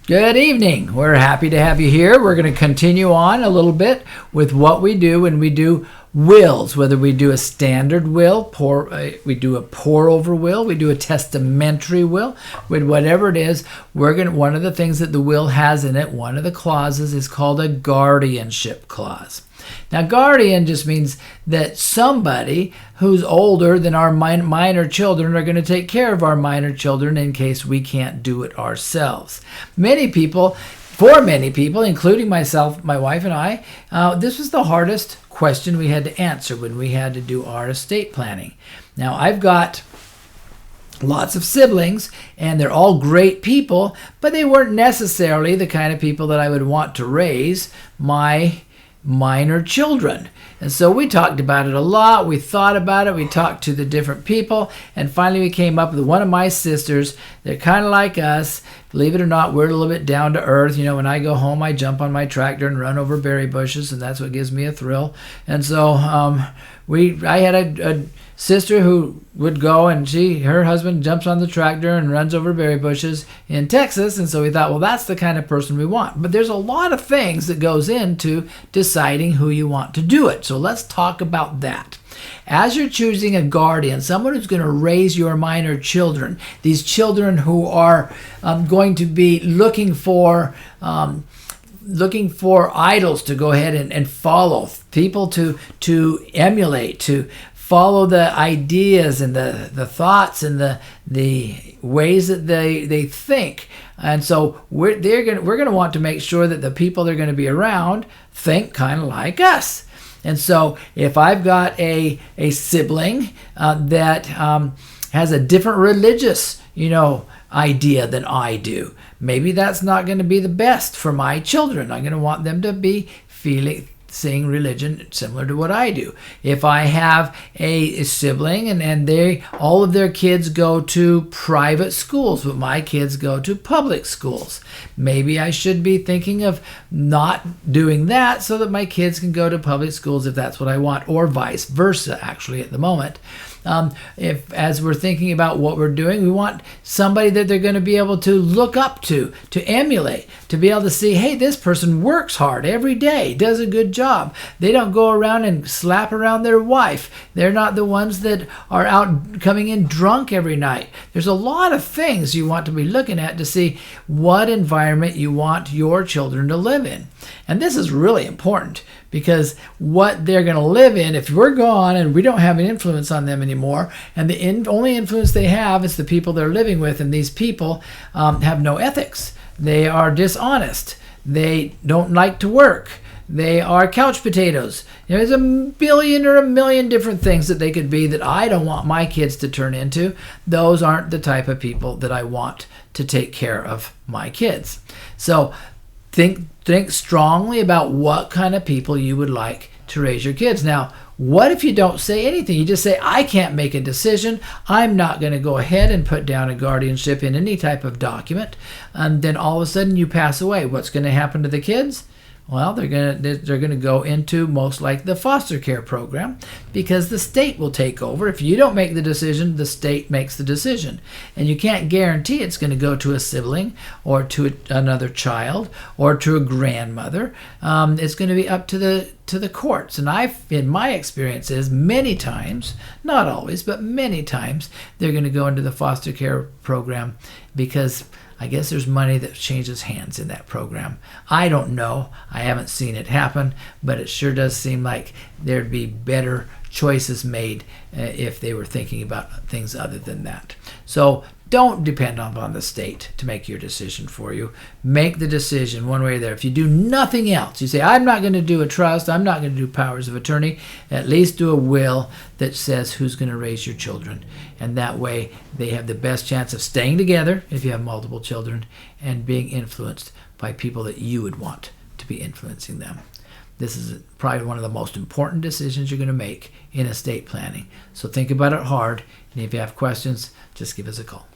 Good evening. We're happy to have you here. We're going to continue on a little bit with what we do when we do wills, whether we do a standard will, we do a pour-over will, we do a testamentary will, with whatever it is, one of the things that the will has in it, one of the clauses is called a guardianship clause. Now, guardian just means that somebody who's older than our minor children are going to take care of our minor children in case we can't do it ourselves. For many people, including myself, my wife and I, this was the hardest question we had to answer when we had to do our estate planning. Now, I've got lots of siblings, and they're all great people, but they weren't necessarily the kind of people that I would want to raise my minor children. And so we talked about it a lot. We thought about it. We talked to the different people, and finally we came up with one of my sisters. They're kind of like us. Believe it or not, we're a little bit down to earth. You know, when I go home, I jump on my tractor and run over berry bushes, and that's what gives me a thrill. And so I had a sister who would go, and her husband jumps on the tractor and runs over berry bushes in Texas. And so we thought, well, that's the kind of person we want. But there's a lot of things that goes into deciding who you want to do it. So let's talk about that. As you're choosing a guardian, someone who's going to raise your minor children, these children who are going to be looking for idols to go ahead and follow, people to emulate, to follow the ideas and the thoughts and the ways that they think. And so we're going to want to make sure that the people they're going to be around think kind of like us. And so if I've got a sibling that has a different religious, idea than I do, maybe that's not going to be the best for my children. I'm going to want them to be seeing religion similar to what I do. If I have a sibling and all of their kids go to private schools, but my kids go to public schools, maybe I should be thinking of not doing that so that my kids can go to public schools if that's what I want, or vice versa, actually, at the moment. As we're thinking about what we're doing, we want somebody that they're going to be able to look up to emulate, to be able to see, hey, this person works hard every day, does a good job. They don't go around and slap around their wife. They're not the ones that are out coming in drunk every night. There's a lot of things you want to be looking at to see what environment you want your children to live in. And this is really important, because what they're going to live in, if we're gone and we don't have an influence on them anymore, and the only influence they have is the people they're living with, and these people have no ethics. They are dishonest. They don't like to work. They are couch potatoes. There's a billion or a million different things that they could be that I don't want my kids to turn into. Those aren't the type of people that I want to take care of my kids. So think strongly about what kind of people you would like to raise your kids. Now, what if you don't say anything? You just say, I can't make a decision. I'm not going to go ahead and put down a guardianship in any type of document. And then all of a sudden you pass away. What's going to happen to the kids? Well, they're going to go into most likely the foster care program, because the state will take over. If you don't make the decision, the state makes the decision. And you can't guarantee it's going to go to a sibling or to another child or to a grandmother. It's going to be up to the courts. And in my experiences, many times, not always, but many times, they're going to go into the foster care program because I guess there's money that changes hands in that program. I don't know. I haven't seen it happen, but it sure does seem like there'd be better choices made if they were thinking about things other than that. So don't depend upon the state to make your decision for you. Make the decision one way or the other. If you do nothing else, you say, I'm not going to do a trust, I'm not going to do powers of attorney, at least do a will that says who's going to raise your children. And that way they have the best chance of staying together if you have multiple children and being influenced by people that you would want to be influencing them. This is probably one of the most important decisions you're going to make in estate planning. So think about it hard, and if you have questions, just give us a call.